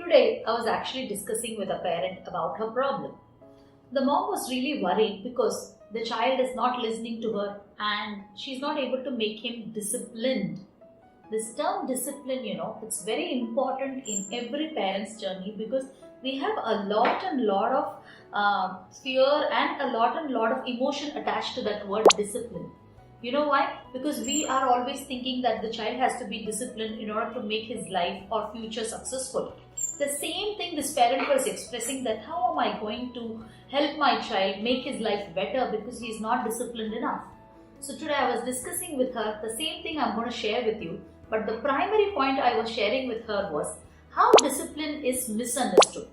Today, I was actually discussing with a parent about her problem. The mom was really worried because the child is not listening to her and she's not able to make him disciplined. This term discipline, it's very important in every parent's journey because we have a lot of fear and a lot of emotion attached to that word discipline. You know why? Because we are always thinking that the child has to be disciplined in order to make his life or future successful. The same thing this parent was expressing, that how am I going to help my child make his life better because he is not disciplined enough. So today I was discussing with her the same thing I'm going to share with you. But the primary point I was sharing with her was how discipline is misunderstood.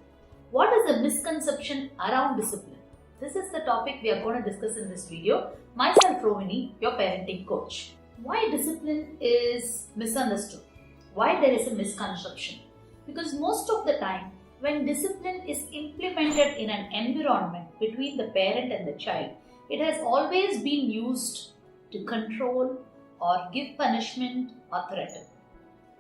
What is the misconception around discipline? This is the topic we are going to discuss in this video. Myself, Rohini, your parenting coach. Why discipline is misunderstood? Why there is a misconception? Because most of the time, when discipline is implemented in an environment between the parent and the child, it has always been used to control or give punishment or threaten.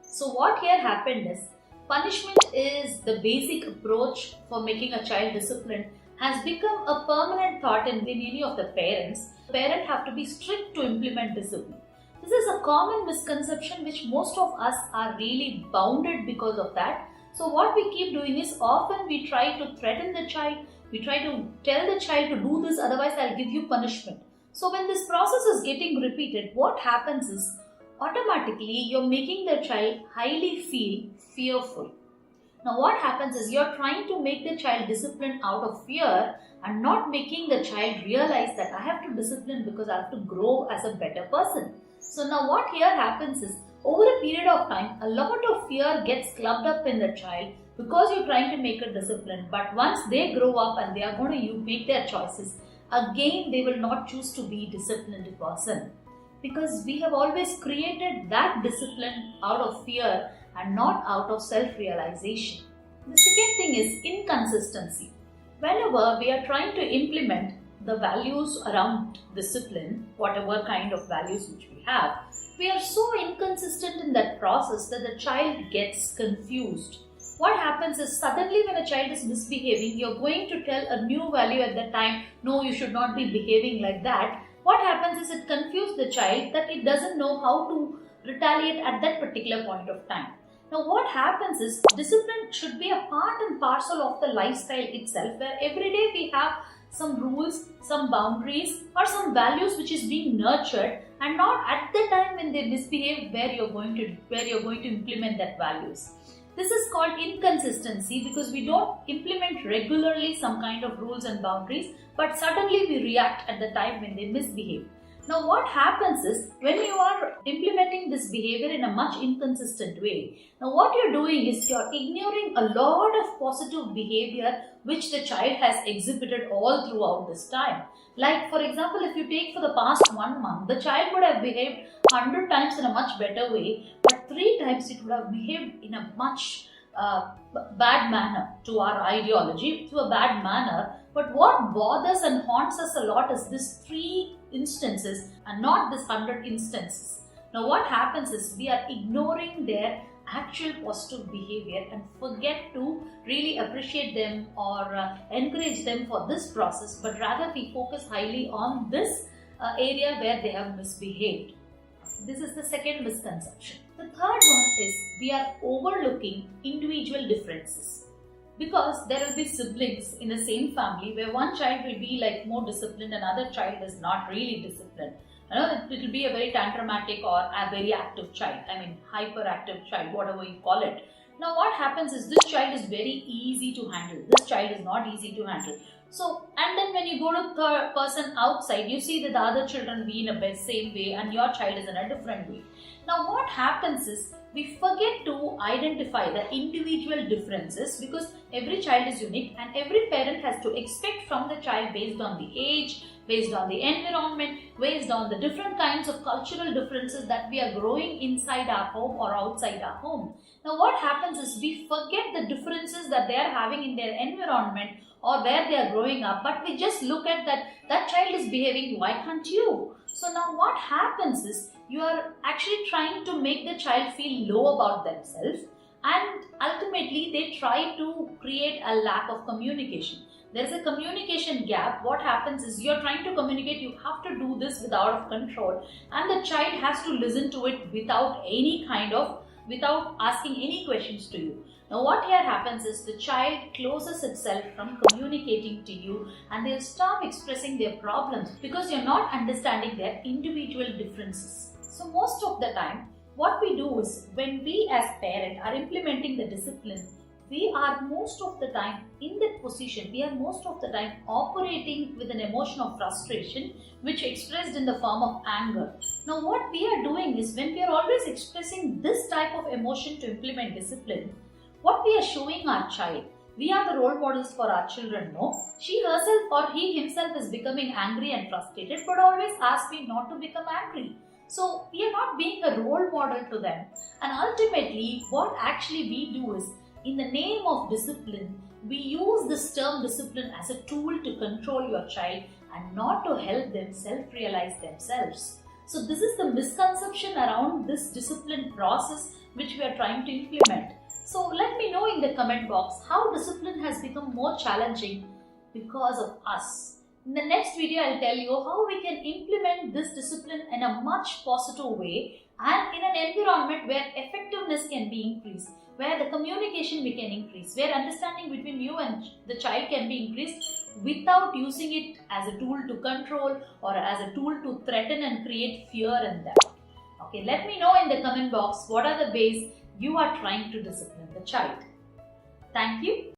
So what here happened is, punishment is the basic approach for making a child disciplined, has become a permanent thought in many of the parents. Parents have to be strict to implement discipline. This is a common misconception which most of us are really bounded because of that. So what we keep doing is, often we try to threaten the child, we try to tell the child to do this, otherwise I'll give you punishment. So when this process is getting repeated, what happens is, automatically you're making the child highly feel fearful. Now what happens is, you're trying to make the child disciplined out of fear and not making the child realize that I have to discipline because I have to grow as a better person. So now what here happens is, over a period of time, a lot of fear gets clubbed up in the child because you're trying to make a discipline. But once they grow up and they are going to make their choices, again they will not choose to be disciplined person. Because we have always created that discipline out of fear and not out of self-realization. The second thing is inconsistency. Whenever we are trying to implement the values around discipline, whatever kind of values which we have, we are so inconsistent in that process that the child gets confused. What happens is, suddenly when a child is misbehaving, you're going to tell a new value at that time, no, you should not be behaving like that. What happens is, it confuses the child that it doesn't know how to retaliate at that particular point of time. Now what happens is, discipline should be a part and parcel of the lifestyle itself, where every day we have some rules, some boundaries or some values which is being nurtured, and not at the time when they misbehave where you're going to implement that values. This is called inconsistency because we don't implement regularly some kind of rules and boundaries, but suddenly we react at the time when they misbehave. Now what happens is, when you are implementing this behavior in a much inconsistent way, now what you're doing is, you're ignoring a lot of positive behavior which the child has exhibited all throughout this time. Like for example, if you take for the past 1 month, the child would have behaved 100 times in a much better way, but 3 times it would have behaved in a much bad manner to our ideology, to a bad manner. But what bothers and haunts us a lot is this 3 instances and not this 100 instances. Now what happens is, we are ignoring their actual positive behavior and forget to really appreciate them or encourage them for this process, but rather we focus highly on this area where they have misbehaved. This is the second misconception. The third one is, we are overlooking individual differences. Because there will be siblings in the same family where one child will be like more disciplined and another child is not really disciplined. It will be a very tantrumatic or a very active child. Hyperactive child, whatever you call it. Now what happens is, this child is very easy to handle. This child is not easy to handle. So, and then when you go to the person outside, you see that the other children be in a same way and your child is in a different way. Now what happens is, we forget to identify the individual differences because every child is unique and every parent has to expect from the child based on the age, based on the environment, based on the different kinds of cultural differences that we are growing inside our home or outside our home. Now what happens is, we forget the differences that they are having in their environment or where they are growing up, but we just look at that child is behaving, why can't you? So now what happens is, you are actually trying to make the child feel low about themselves and ultimately they try to create a lack of communication. There is a communication gap. What happens is you're trying to communicate, you have to do this without control, and the child has to listen to it without asking any questions to you. Now what here happens is the child closes itself from communicating to you, and they'll stop expressing their problems because you're not understanding their individual differences. So most of the time, what we do is when we as parents are implementing the discipline, we are most of the time in that position, we are most of the time operating with an emotion of frustration which expressed in the form of anger. Now what we are doing is when we are always expressing this type of emotion to implement discipline, what we are showing our child, we are the role models for our children, no? She herself or he himself is becoming angry and frustrated but always asks me not to become angry. So we are not being a role model to them, and ultimately what actually we do is, in the name of discipline, we use this term discipline as a tool to control your child and not to help them self-realize themselves. So this is the misconception around this discipline process which we are trying to implement. So let me know in the comment box how discipline has become more challenging because of us. In the next video, I'll tell you how we can implement this discipline in a much positive way and in an environment where effectiveness can be increased, where the communication we can increase, where understanding between you and the child can be increased without using it as a tool to control or as a tool to threaten and create fear in them. Okay, let me know in the comment box what are the ways you are trying to discipline the child. Thank you.